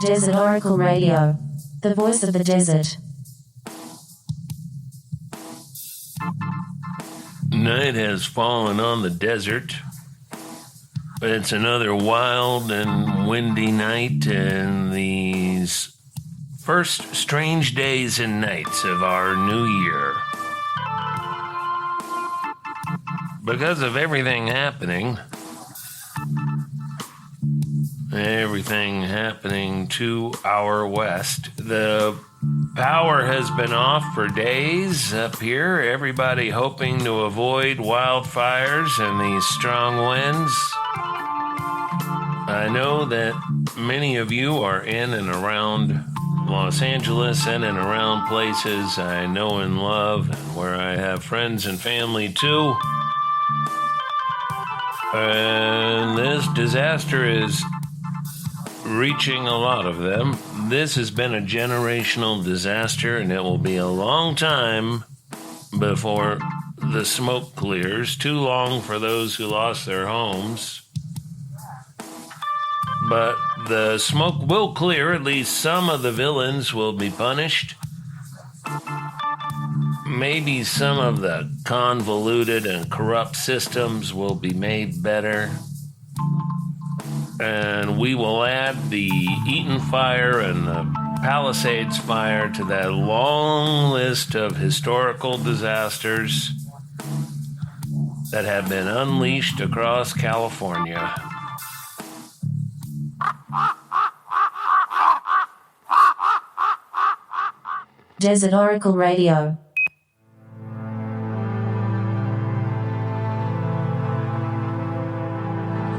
Desert Oracle Radio, the voice of the desert. Night has fallen on the desert. It's another wild and windy night in these first strange days and nights of our new year. Because of everything happening to our west, the power has been off for days up here. Everybody hoping to avoid wildfires and these strong winds. I know that many of you are in and around Los Angeles and around places I know and love, and where I have friends and family too. And this disaster is reaching a lot of them. This has been a generational disaster, and it will be a long time before the smoke clears. Too long for those who lost their homes. But the smoke will clear. At least some of the villains will be punished. Maybe some of the convoluted and corrupt systems will be made better. And we will add the Eaton fire and the Palisades fire to that long list of historical disasters that have been unleashed across California. Desert Oracle Radio.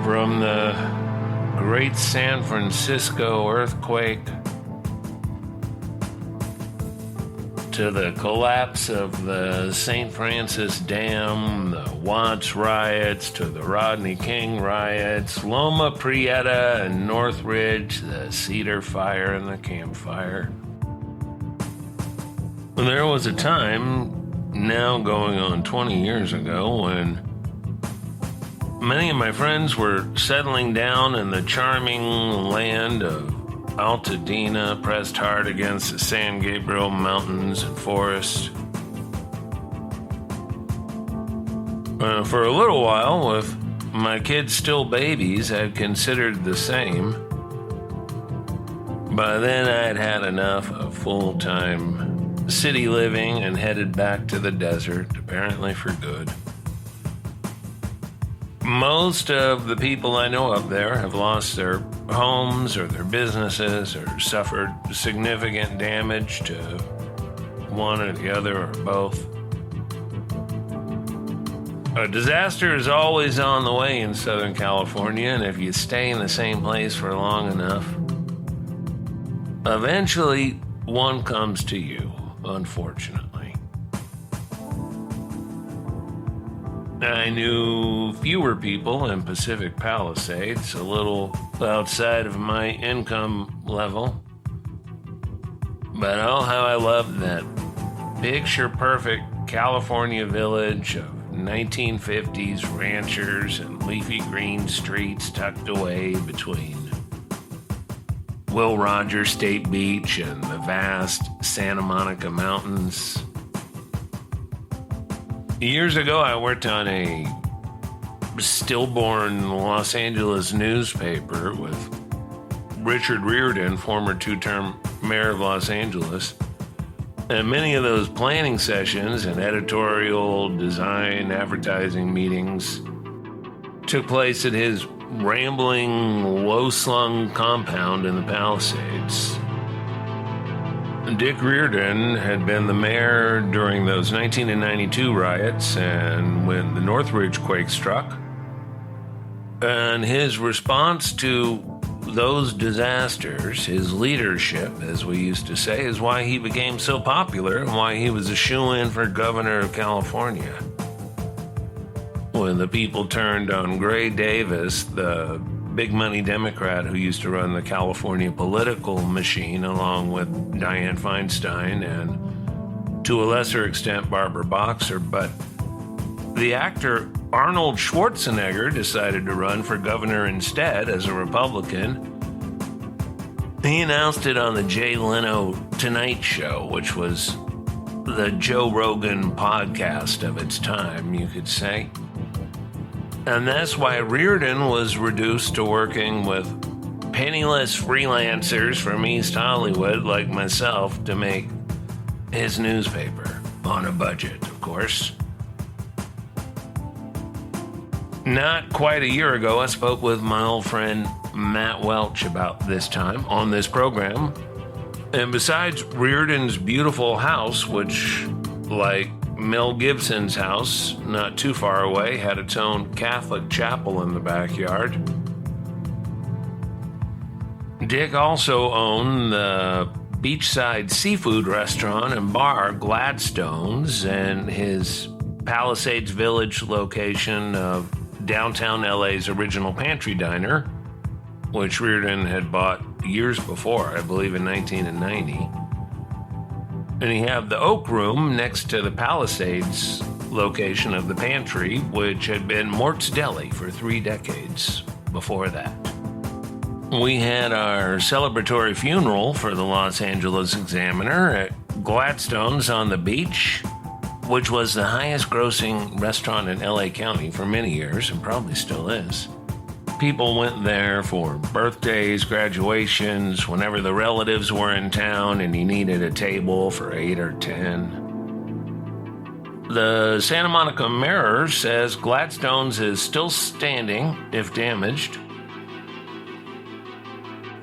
From the Great San Francisco earthquake to the collapse of the St. Francis Dam, the Watts riots, to the Rodney King riots, Loma Prieta and Northridge, the Cedar Fire and the Camp Fire. There was a time, now going on 20 years ago, when many of my friends were settling down in the charming land of Altadena, pressed hard against the San Gabriel Mountains and forest. For a little while, with my kids still babies, I'd considered the same. By then, I'd had enough of full-time city living and headed back to the desert, apparently for good. Most of the people I know up there have lost their homes or their businesses or suffered significant damage to one or the other or both. A disaster is always on the way in Southern California, and if you stay in the same place for long enough, eventually one comes to you, unfortunately. I knew fewer people in Pacific Palisades, a little outside of my income level. But oh, how I loved that picture-perfect California village of 1950s ranchers and leafy green streets tucked away between Will Rogers State Beach and the vast Santa Monica Mountains. Years ago, I worked on a stillborn Los Angeles newspaper with Richard Riordan, former two-term mayor of Los Angeles. And many of those planning sessions and editorial, design, advertising meetings took place at his rambling, low-slung compound in the Palisades. Dick Riordan had been the mayor during those 1992 riots and when the Northridge quake struck. And his response to those disasters, his leadership, as we used to say, is why he became so popular and why he was a shoo-in for governor of California. When the people turned on Gray Davis, the big money Democrat who used to run the California political machine, along with Dianne Feinstein and, to a lesser extent, Barbara Boxer. But the actor Arnold Schwarzenegger decided to run for governor instead as a Republican. He He announced it on the Jay Leno Tonight Show, which was the Joe Rogan podcast of its time, you could say. And that's why Reardon was reduced to working with penniless freelancers from East Hollywood like myself to make his newspaper on a budget, of course. Not quite a year ago, I spoke with my old friend Matt Welch about this time on this program. And besides Reardon's beautiful house, which, like Mel Gibson's house, not too far away, had its own Catholic chapel in the backyard, Dick also owned the beachside seafood restaurant and bar Gladstone's and his Palisades Village location of downtown LA's original Pantry Diner, which Reardon had bought years before, I believe in 1990. And he had the Oak Room next to the Palisades location of the Pantry, which had been Mort's Deli for 3 decades before that. We had our celebratory funeral for the Los Angeles Examiner at Gladstone's on the beach, which was the highest grossing restaurant in LA County for many years and probably still is. People went there for birthdays, graduations, whenever the relatives were in town and you needed a table for 8 or 10. The Santa Monica Mirror says Gladstone's is still standing, if damaged.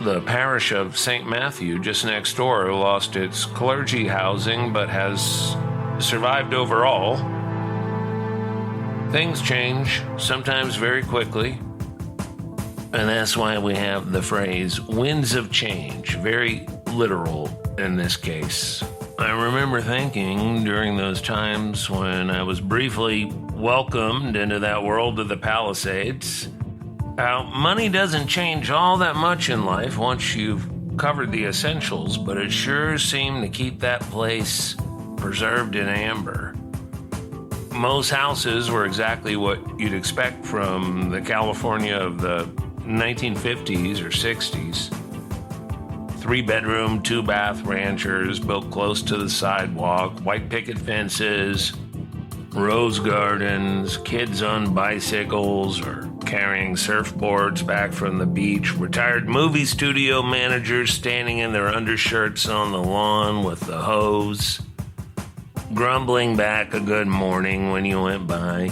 The parish of St. Matthew, just next door, lost its clergy housing but has survived overall. Things change, sometimes very quickly. And that's why we have the phrase winds of change, very literal in this case. I remember thinking during those times when I was briefly welcomed into that world of the Palisades, how money doesn't change all that much in life once you've covered the essentials, but it sure seemed to keep that place preserved in amber. Most houses were exactly what you'd expect from the California of the 1950s or 60s. 3-bedroom, 2-bath ranchers built close to the sidewalk, white picket fences, rose gardens, kids on bicycles or carrying surfboards back from the beach, retired movie studio managers standing in their undershirts on the lawn with the hose, grumbling back a good morning when you went by.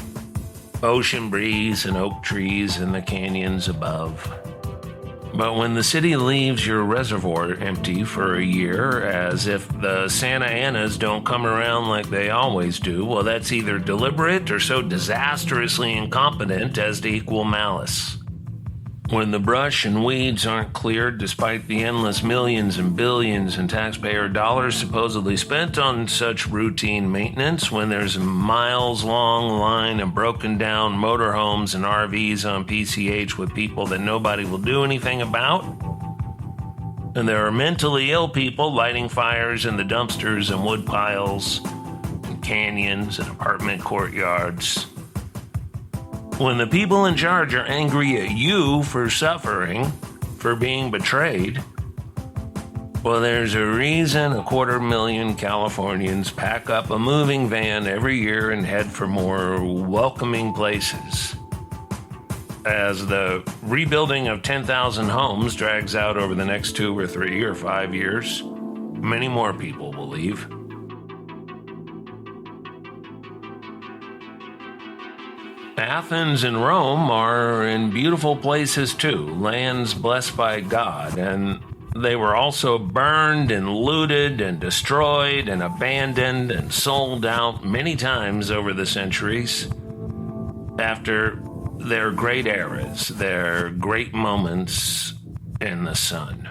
Ocean breeze and oak trees in the canyons above. But when the city leaves your reservoir empty for a year, as if the Santa Anas don't come around like they always do, well, that's either deliberate or so disastrously incompetent as to equal malice. When the brush and weeds aren't cleared despite the endless millions and billions in taxpayer dollars supposedly spent on such routine maintenance, when there's a miles-long line of broken-down motorhomes and RVs on PCH with people that nobody will do anything about, and there are mentally ill people lighting fires in the dumpsters and wood piles, and canyons and apartment courtyards, when the people in charge are angry at you for suffering, for being betrayed, well, there's a reason 250,000 Californians pack up a moving van every year and head for more welcoming places. As the rebuilding of 10,000 homes drags out over the next 2 or 3 or 5 years, many more people will leave. Athens and Rome are in beautiful places too, lands blessed by God, and they were also burned and looted and destroyed and abandoned and sold out many times over the centuries after their great eras, their great moments in the sun.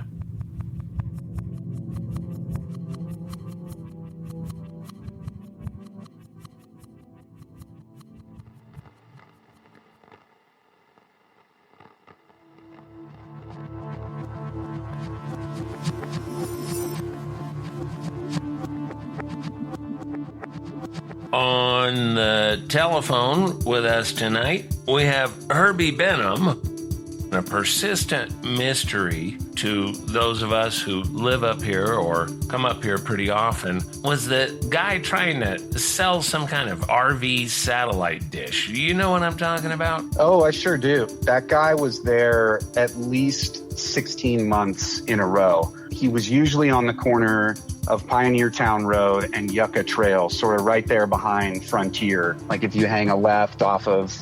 On the telephone with us tonight, we have Herbie Benham, A persistent mystery to those of us who live up here or come up here pretty often was the guy trying to sell some kind of RV satellite dish. You know what I'm talking about? Oh, I sure do. That guy was there at least 16 months in a row. He was usually on the corner of Pioneer Town Road and Yucca Trail, sort of right there behind Frontier. Like if you hang a left off of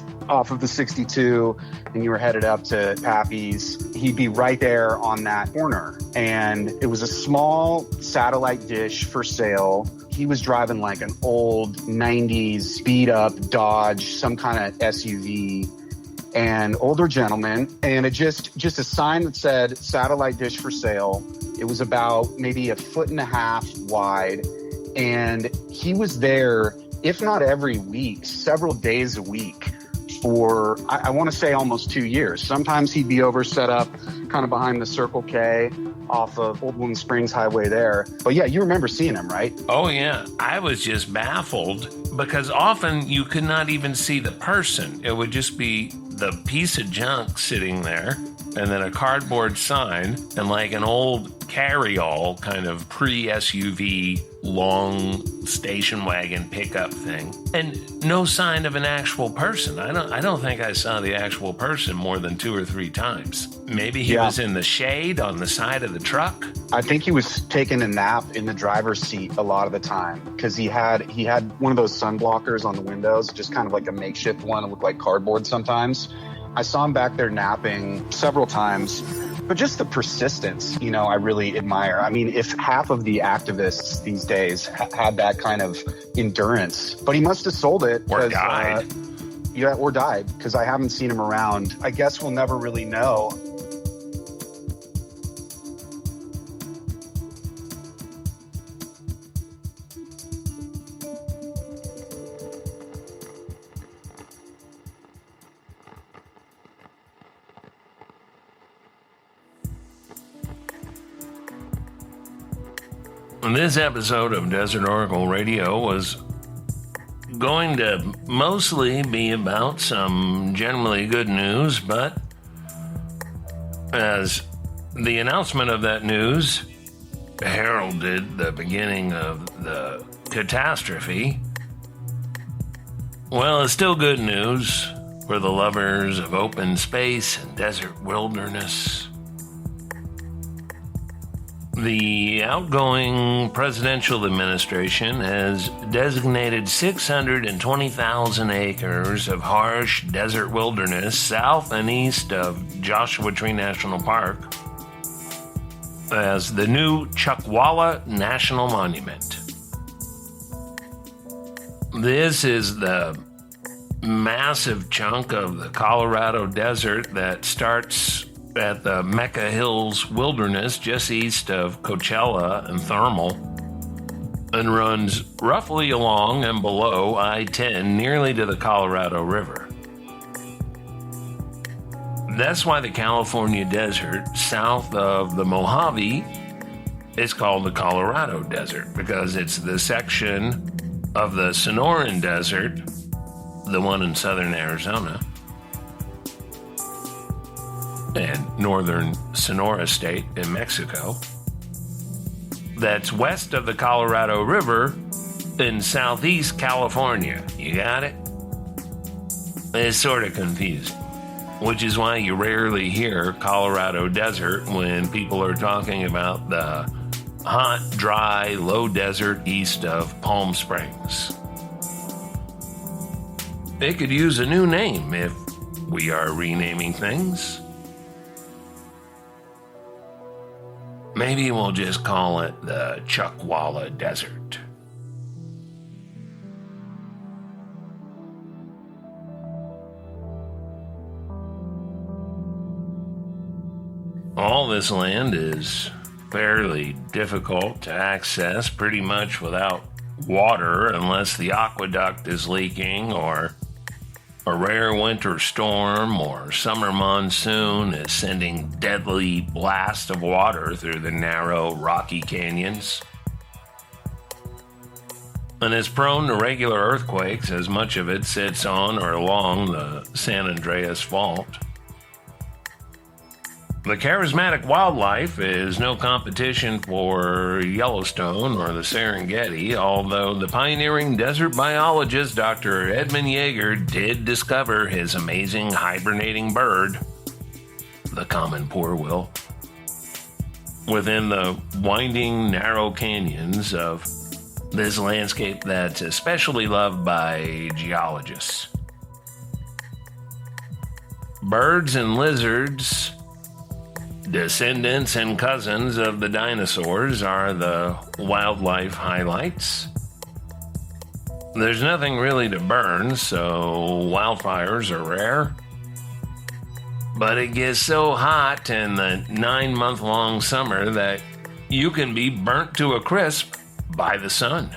the 62 and you were headed up to Pappy's, he'd be right there on that corner. And it was a small satellite dish for sale. He was driving like an old 90s beat up Dodge, some kind of SUV, and older gentleman. And it just a sign that said satellite dish for sale. It was about maybe 1.5 feet wide. And he was there, if not every week, several days a week for, I want to say almost 2 years. Sometimes he'd be over set up kind of behind the Circle K off of Old Wound Springs Highway there. But yeah, you remember seeing him, right? Oh, yeah. I was just baffled because often you could not even see the person. It would just be the piece of junk sitting there and then a cardboard sign and like an old carry-all kind of pre-SUV long station wagon pickup thing, and no sign of an actual person. I don't think I saw the actual person more than 2 or 3 times. Maybe he was in the shade on the side of the truck. I think he was taking a nap in the driver's seat a lot of the time because he had one of those sun blockers on the windows, just kind of like a makeshift one. It looked like cardboard sometimes. I saw him back there napping several times. But just the persistence, I really admire. I mean, if half of the activists these days had that kind of endurance, but he must have sold it. Or died. Or died, because I haven't seen him around. I guess we'll never really know. This episode of Desert Oracle Radio was going to mostly be about some generally good news, but as the announcement of that news heralded the beginning of the catastrophe, well, it's still good news for the lovers of open space and desert wilderness. The outgoing presidential administration has designated 620,000 acres of harsh desert wilderness south and east of Joshua Tree National Park as the new Chuckwalla National Monument. This is the massive chunk of the Colorado desert that starts at the Mecca Hills Wilderness just east of Coachella and Thermal and runs roughly along and below I-10 nearly to the Colorado River. That's why the California desert south of the Mojave is called the Colorado Desert, because it's the section of the Sonoran Desert, the one in southern Arizona, and northern Sonora State in Mexico, that's west of the Colorado River in southeast California. You got it? It's sort of confusing, which is why you rarely hear Colorado Desert when people are talking about the hot, dry, low desert east of Palm Springs. It could use a new name if we are renaming things. Maybe we'll just call it the Chuckwalla Desert. All this land is fairly difficult to access, pretty much without water, unless the aqueduct is leaking or a rare winter storm or summer monsoon is sending deadly blasts of water through the narrow, rocky canyons. And is prone to regular earthquakes, as much of it sits on or along the San Andreas Fault. The charismatic wildlife is no competition for Yellowstone or the Serengeti, although the pioneering desert biologist Dr. Edmund Yeager did discover his amazing hibernating bird, the common poorwill, within the winding, narrow canyons of this landscape that's especially loved by geologists. Birds and lizards, descendants and cousins of the dinosaurs, are the wildlife highlights. There's nothing really to burn, so wildfires are rare. But it gets so hot in the 9-month-long summer that you can be burnt to a crisp by the sun,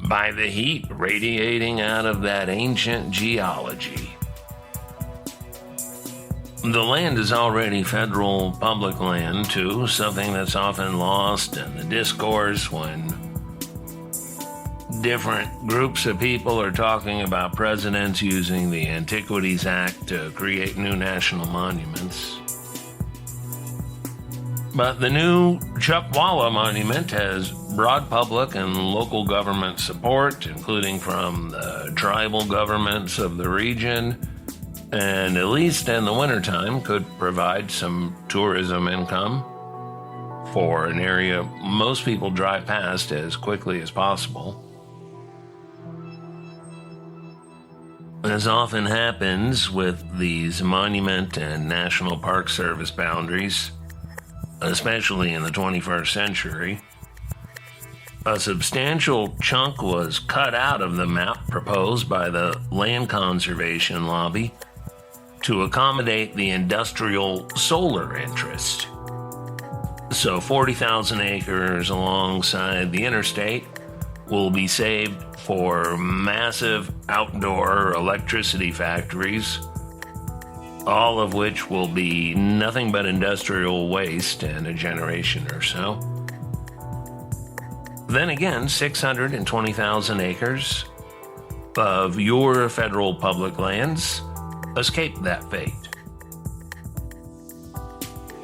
by the heat radiating out of that ancient geology. The land is already federal public land, too, something that's often lost in the discourse when different groups of people are talking about presidents using the Antiquities Act to create new national monuments. But the new Chuckwalla Monument has broad public and local government support, including from the tribal governments of the region, and at least in the wintertime could provide some tourism income for an area most people drive past as quickly as possible. As often happens with these monument and National Park Service boundaries, especially in the 21st century, a substantial chunk was cut out of the map proposed by the Land Conservation Lobby to accommodate the industrial solar interest. So 40,000 acres alongside the interstate will be saved for massive outdoor electricity factories, all of which will be nothing but industrial waste in a generation or so. Then again, 620,000 acres of your federal public lands escape that fate.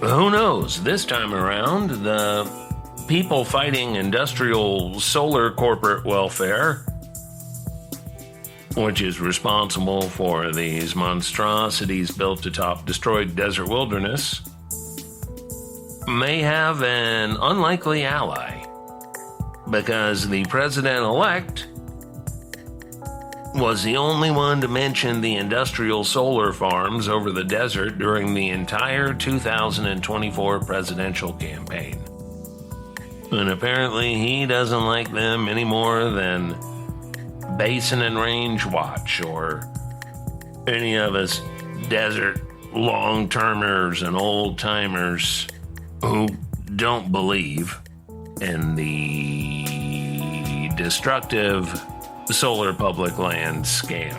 Who knows? This time around, the people fighting industrial solar corporate welfare, which is responsible for these monstrosities built atop destroyed desert wilderness, may have an unlikely ally, because the president-elect was the only one to mention the industrial solar farms over the desert during the entire 2024 presidential campaign. And apparently he doesn't like them any more than Basin and Range Watch or any of us desert long-termers and old-timers who don't believe in the destructive solar public land scam.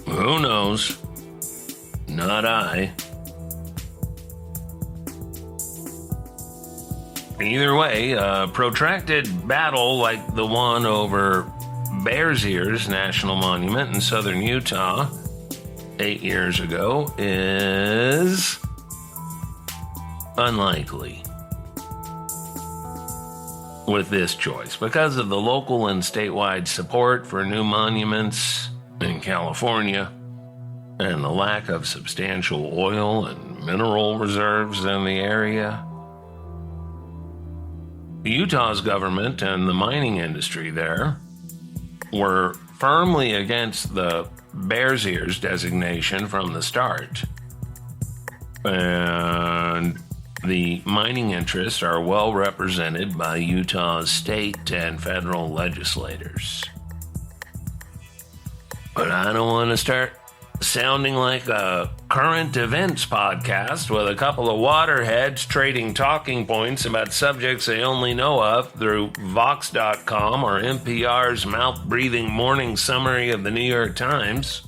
Who knows? Not I. Either way, a protracted battle like the one over Bears Ears National Monument in southern Utah 8 years ago is unlikely with this choice because of the local and statewide support for new monuments in California and the lack of substantial oil and mineral reserves in the area. Utah's government and the mining industry there were firmly against the Bears Ears designation from the start. And the mining interests are well represented by Utah's state and federal legislators. But I don't want to start sounding like a current events podcast with a couple of waterheads trading talking points about subjects they only know of through Vox.com or NPR's mouth-breathing morning summary of the New York Times.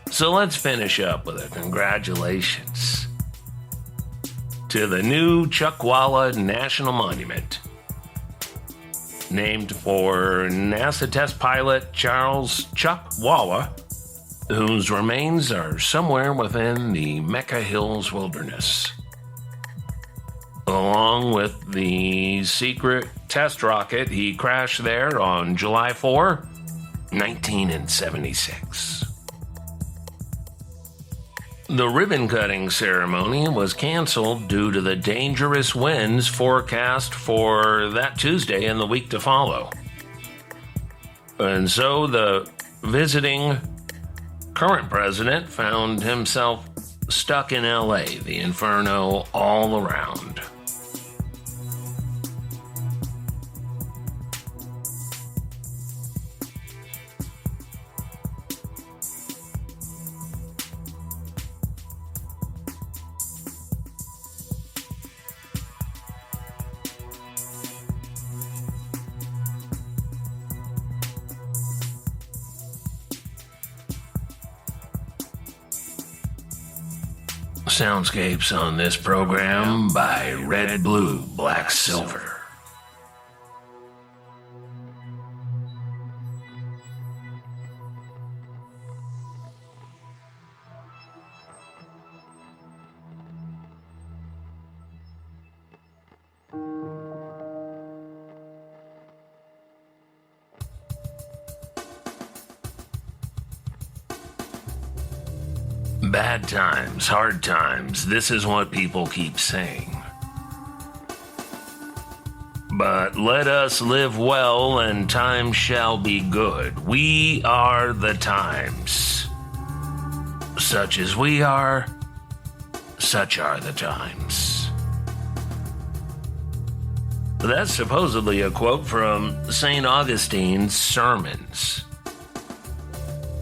So let's finish up with a congratulations to the new Chuckwalla National Monument. named for NASA test pilot Charles Chuckwalla, whose remains are somewhere within the Mecca Hills wilderness. Along with the secret test rocket, he crashed there on July 4, 1976. The ribbon-cutting ceremony was canceled due to the dangerous winds forecast for that Tuesday and the week to follow. And so the visiting current president found himself stuck in LA, the inferno all around. Soundscapes on this program by RedBlueBlackSilver. Bad times, hard times, this is what people keep saying. But let us live well and time shall be good. We are the times. Such as we are, such are the times. That's supposedly a quote from St. Augustine's sermons.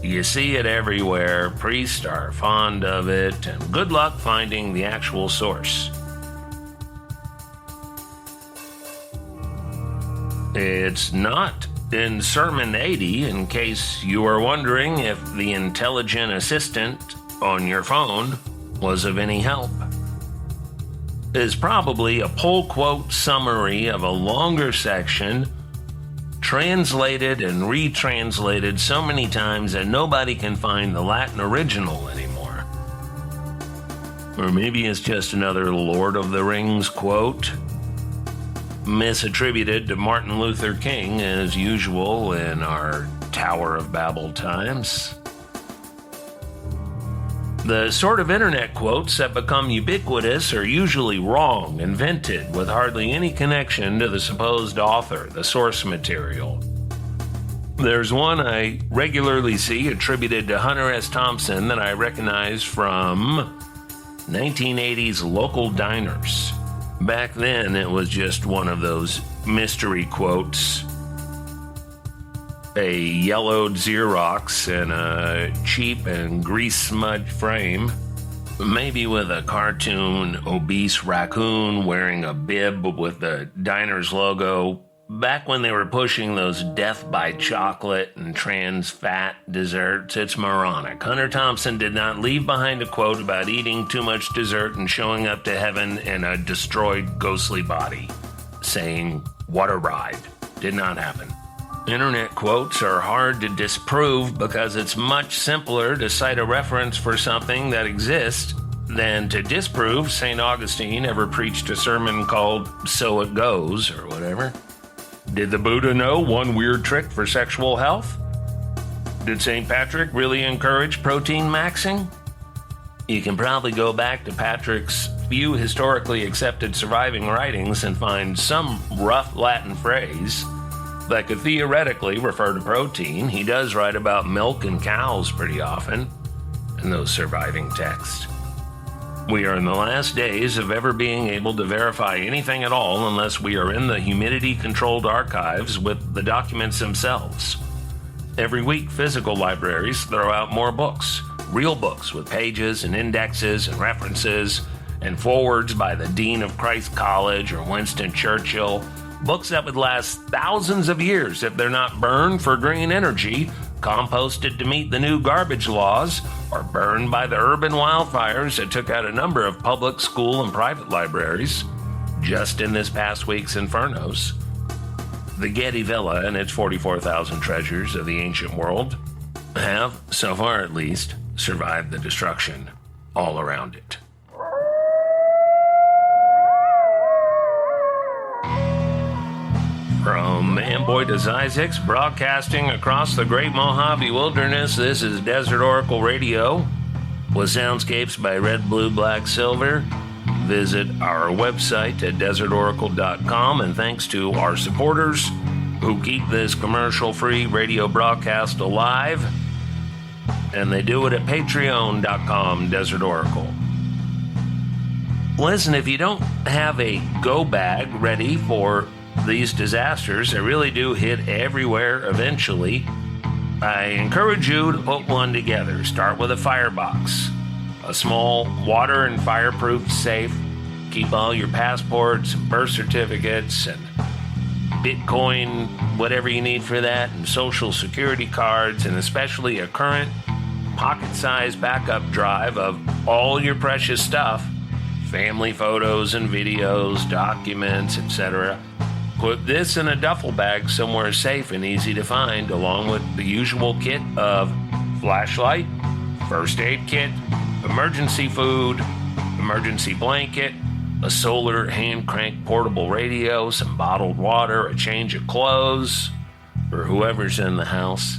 You see it everywhere, priests are fond of it, and good luck finding the actual source. It's not in Sermon 80, in case you are wondering if the intelligent assistant on your phone was of any help. It's probably a pull quote summary of a longer section translated and retranslated so many times that nobody can find the Latin original anymore. Or maybe it's just another Lord of the Rings quote, misattributed to Martin Luther King as usual in our Tower of Babel times. The sort of internet quotes that become ubiquitous are usually wrong, invented, with hardly any connection to the supposed author, the source material. There's one I regularly see attributed to Hunter S. Thompson that I recognize from 1980s local diners. Back then, it was just one of those mystery quotes. A yellowed Xerox and a cheap and grease-smudged frame, maybe with a cartoon obese raccoon wearing a bib with the diner's logo, back when they were pushing those death by chocolate and trans fat desserts. It's moronic. Hunter Thompson did not leave behind a quote about eating too much dessert and showing up to heaven in a destroyed ghostly body, saying, "What a ride." Did not happen. Internet quotes are hard to disprove because it's much simpler to cite a reference for something that exists than to disprove St. Augustine ever preached a sermon called "So It Goes" or whatever. Did the Buddha know one weird trick for sexual health? Did St. Patrick really encourage protein maxing? You can probably go back to Patrick's few historically accepted surviving writings and find some rough Latin phrase that could theoretically refer to protein. He does write about milk and cows pretty often in those surviving texts. We are in the last days of ever being able to verify anything at all unless we are in the humidity-controlled archives with the documents themselves. Every week, physical libraries throw out more books, real books with pages and indexes and references and forwards by the Dean of Christ College or Winston Churchill. Books that would last thousands of years if they're not burned for green energy, composted to meet the new garbage laws, or burned by the urban wildfires that took out a number of public, school, and private libraries just in this past week's infernos. The Getty Villa and its 44,000 treasures of the ancient world have, so far at least, survived the destruction all around it. From Amboy to Isaacs, broadcasting across the Great Mojave Wilderness, this is Desert Oracle Radio with soundscapes by RedBlueBlackSilver. Visit our website at desertoracle.com, and thanks to our supporters who keep this commercial-free radio broadcast alive, and they do it at patreon.com, Desert Oracle. Listen, if you don't have a go bag ready for these disasters, they really do hit everywhere eventually, I encourage you to put one together. Start with a firebox, a small water and fireproof safe. Keep all your passports and birth certificates and Bitcoin, whatever you need for that, and social security cards, and especially a current pocket-sized backup drive of all your precious stuff, family photos and videos, documents, etc. Put this in a duffel bag somewhere safe and easy to find, along with the usual kit of flashlight, first aid kit, emergency food, emergency blanket, a solar hand-crank portable radio, some bottled water, a change of clothes for whoever's in the house,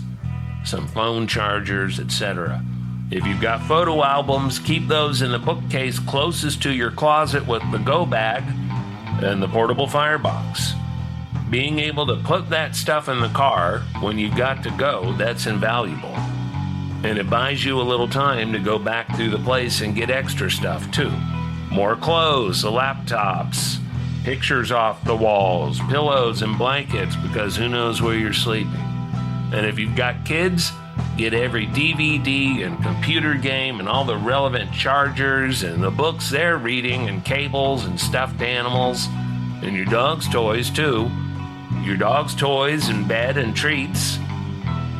some phone chargers, etc. If you've got photo albums, keep those in the bookcase closest to your closet with the go bag and the portable firebox. Being able to put that stuff in the car when you've got to go, that's invaluable. And it buys you a little time to go back through the place and get extra stuff too. More clothes, the laptops, pictures off the walls, pillows and blankets, because who knows where you're sleeping. And if you've got kids, get every DVD and computer game and all the relevant chargers and the books they're reading and cables and stuffed animals and your dog's toys too. Your dog's toys and bed and treats.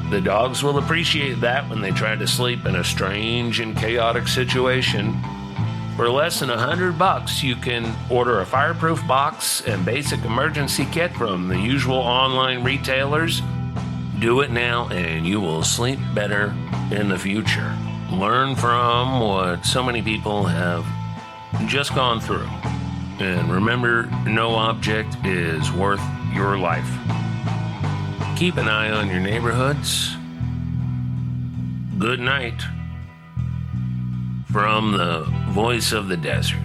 The dogs will appreciate that when they try to sleep in a strange and chaotic situation. For less than $100, you can order a fireproof box and basic emergency kit from the usual online retailers. Do it now and you will sleep better in the future. Learn from what so many people have just gone through. And remember, no object is worth your life. Keep an eye on your neighborhoods. Good night from the voice of the desert.